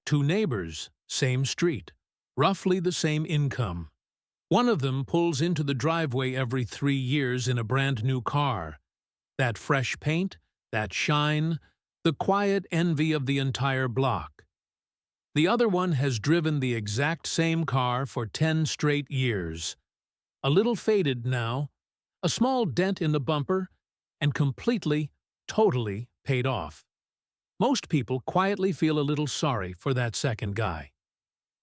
Two neighbors, same street, roughly the same income. One of them pulls into the driveway every 3 years in a brand new car. That fresh paint, that shine, the quiet envy of the entire block. The other one has driven the exact same car for 10 straight years. A little faded now, a small dent in the bumper, and completely, totally paid off. Most people quietly feel a little sorry for that second guy.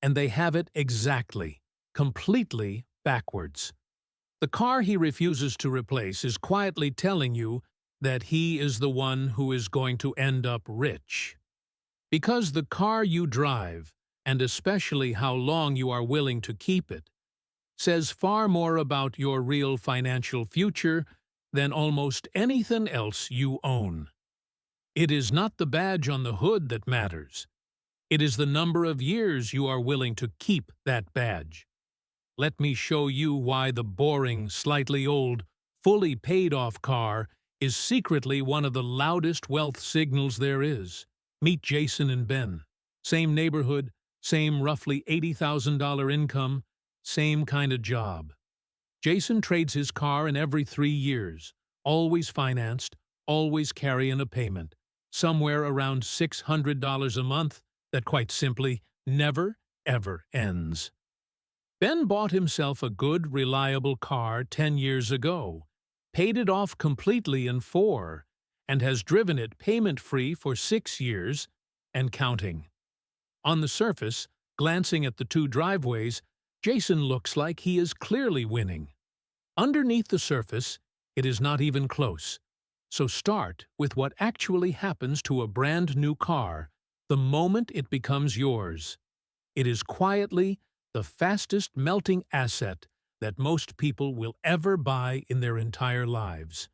And they have it exactly, completely backwards. The car he refuses to replace is quietly telling you that he is the one who is going to end up rich. Because the car you drive, and especially how long you are willing to keep it, says far more about your real financial future than almost anything else you own. It is not the badge on the hood that matters. It is the number of years you are willing to keep that badge. Let me show you why the boring, slightly old, fully paid-off car is secretly one of the loudest wealth signals there is. Meet Jason and Ben. Same neighborhood, same roughly $80,000 income, same kind of job. Jason trades his car in every 3 years, always financed, always carrying a payment, somewhere around $600 a month that quite simply never, ever ends. Ben bought himself a good, reliable car 10 years ago, paid it off completely in 4, and has driven it payment-free for 6 years and counting. On the surface, glancing at the two driveways, Jason looks like he is clearly winning. Underneath the surface, it is not even close. So start with what actually happens to a brand new car the moment it becomes yours. It is quietly the fastest melting asset that most people will ever buy in their entire lives.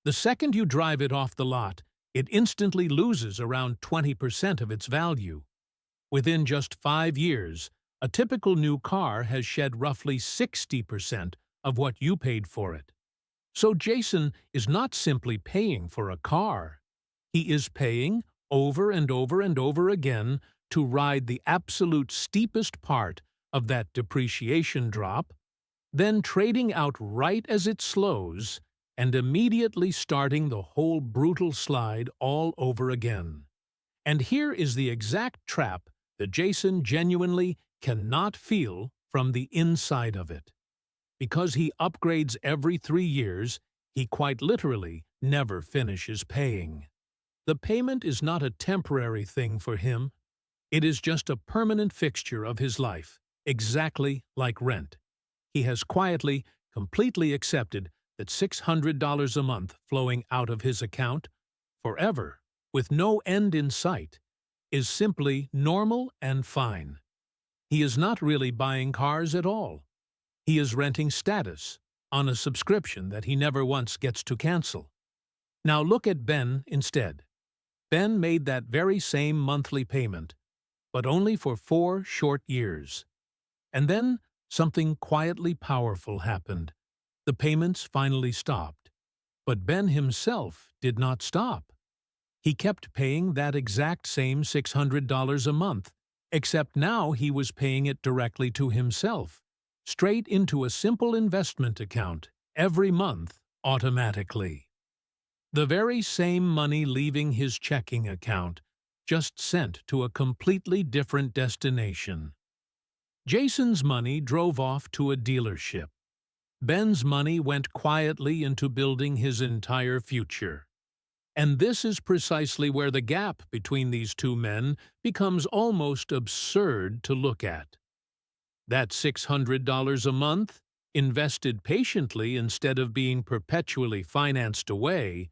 The second you drive it off the lot, it instantly loses around 20% of its value. Within just 5 years, a typical new car has shed roughly 60% of what you paid for it. So Jason is not simply paying for a car. He is paying over and over and over again to ride the absolute steepest part of that depreciation drop, then trading out right as it slows, and immediately starting the whole brutal slide all over again. And here is the exact trap that Jason genuinely cannot feel from the inside of it. Because he upgrades every 3 years, he quite literally never finishes paying. The payment is not a temporary thing for him. It is just a permanent fixture of his life, exactly like rent. He has quietly, completely accepted that $600 a month flowing out of his account, forever, with no end in sight, is simply normal and fine. He is not really buying cars at all. He is renting status on a subscription that he never once gets to cancel. Now look at Ben instead. Ben made that very same monthly payment, but only for 4 short years. And then something quietly powerful happened. The payments finally stopped. But Ben himself did not stop. He kept paying that exact same $600 a month, except now he was paying it directly to himself, straight into a simple investment account, every month, automatically. The very same money leaving his checking account, just sent to a completely different destination. Jason's money drove off to a dealership. Ben's money went quietly into building his entire future. And this is precisely where the gap between these two men becomes almost absurd to look at. That $600 a month, invested patiently instead of being perpetually financed away,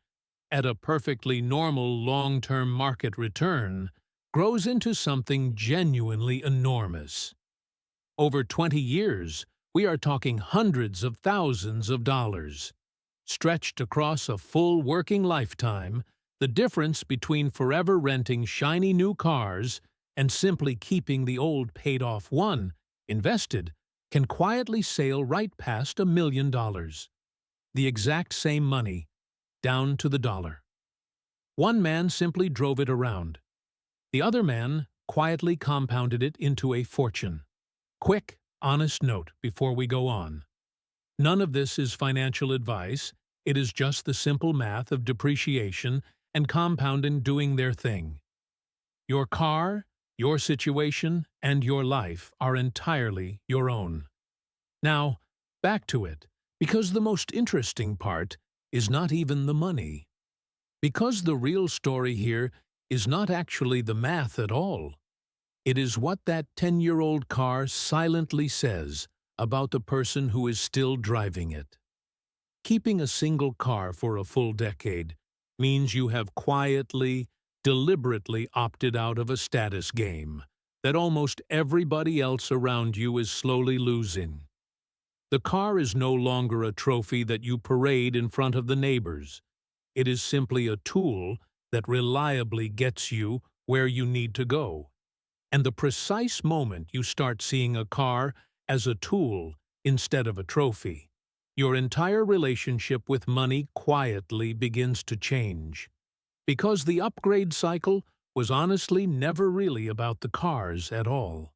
at a perfectly normal long-term market return, grows into something genuinely enormous. Over 20 years, we are talking hundreds of thousands of dollars. Stretched across a full working lifetime, the difference between forever renting shiny new cars and simply keeping the old paid-off one, invested, can quietly sail right past $1 million. The exact same money, down to the dollar. One man simply drove it around. The other man quietly compounded it into a fortune. Quick, honest note before we go on. None of this is financial advice. It is just the simple math of depreciation and compounding doing their thing. Your car, your situation, and your life are entirely your own. Now, back to it, because the most interesting part is not even the money. Because the real story here is not actually the math at all. It is what that 10-year-old car silently says about the person who is still driving it. Keeping a single car for a full decade means you have quietly, deliberately opted out of a status game that almost everybody else around you is slowly losing. The car is no longer a trophy that you parade in front of the neighbors. It is simply a tool that reliably gets you where you need to go. And the precise moment you start seeing a car as a tool instead of a trophy, your entire relationship with money quietly begins to change. Because the upgrade cycle was honestly never really about the cars at all.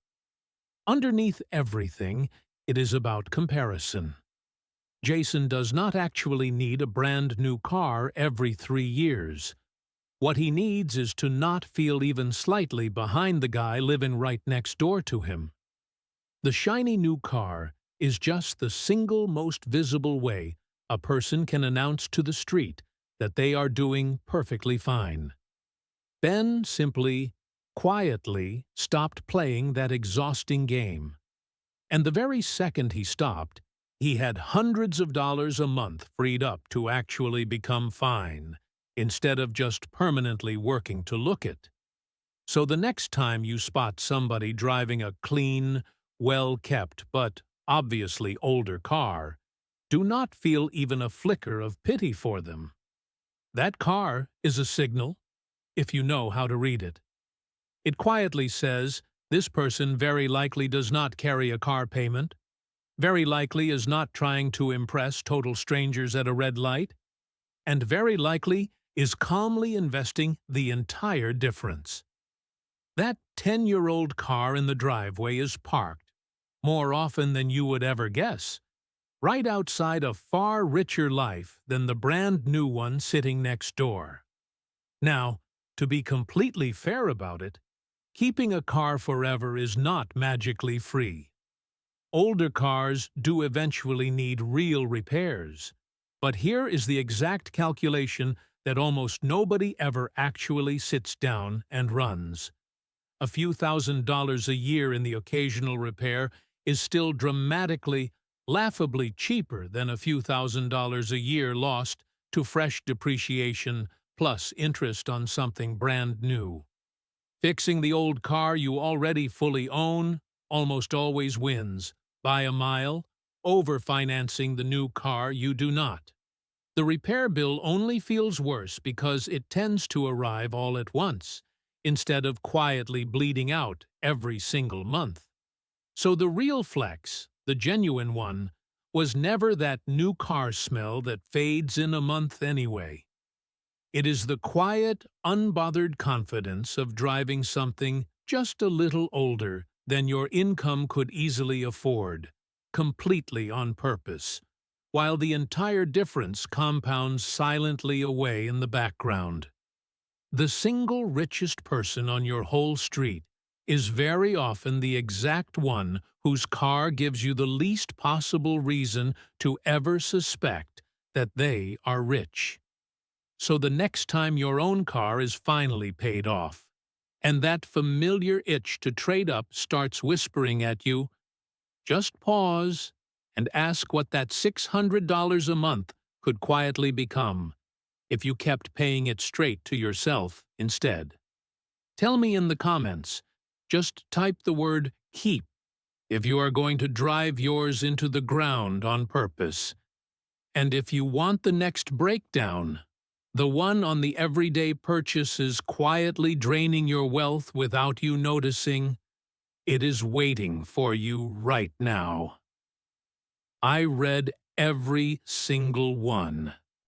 Underneath everything, it is about comparison. Jason does not actually need a brand new car every 3 years. What he needs is to not feel even slightly behind the guy living right next door to him. The shiny new car is just the single most visible way a person can announce to the street that they are doing perfectly fine. Ben simply, quietly stopped playing that exhausting game. And the very second he stopped, he had hundreds of dollars a month freed up to actually become fine, instead of just permanently working to look it. So the next time you spot somebody driving a clean, well-kept but obviously older car, do not feel even a flicker of pity for them. That car is a signal, if you know how to read it. It quietly says, this person very likely does not carry a car payment, very likely is not trying to impress total strangers at a red light, and very likely is calmly investing the entire difference. That 10-year-old car in the driveway is parked, more often than you would ever guess, right outside a far richer life than the brand new one sitting next door. Now, to be completely fair about it, keeping a car forever is not magically free. Older cars do eventually need real repairs, but here is the exact calculation that almost nobody ever actually sits down and runs. A few $1,000s a year in the occasional repair is still dramatically, laughably cheaper than a few $1,000s a year lost to fresh depreciation plus interest on something brand new. Fixing the old car you already fully own almost always wins, by a mile, over financing the new car you do not. The repair bill only feels worse because it tends to arrive all at once, instead of quietly bleeding out every single month. So the real flex, the genuine one, was never that new car smell that fades in a month anyway. It is the quiet, unbothered confidence of driving something just a little older than your income could easily afford, completely on purpose, while the entire difference compounds silently away in the background. The single richest person on your whole street is very often the exact one whose car gives you the least possible reason to ever suspect that they are rich. So the next time your own car is finally paid off, and that familiar itch to trade up starts whispering at you, just pause and ask what that $600 a month could quietly become if you kept paying it straight to yourself instead. Tell me in the comments. Just type the word keep if you are going to drive yours into the ground on purpose. And if you want the next breakdown, the one on the everyday purchases quietly draining your wealth without you noticing, it is waiting for you right now. I read every single one.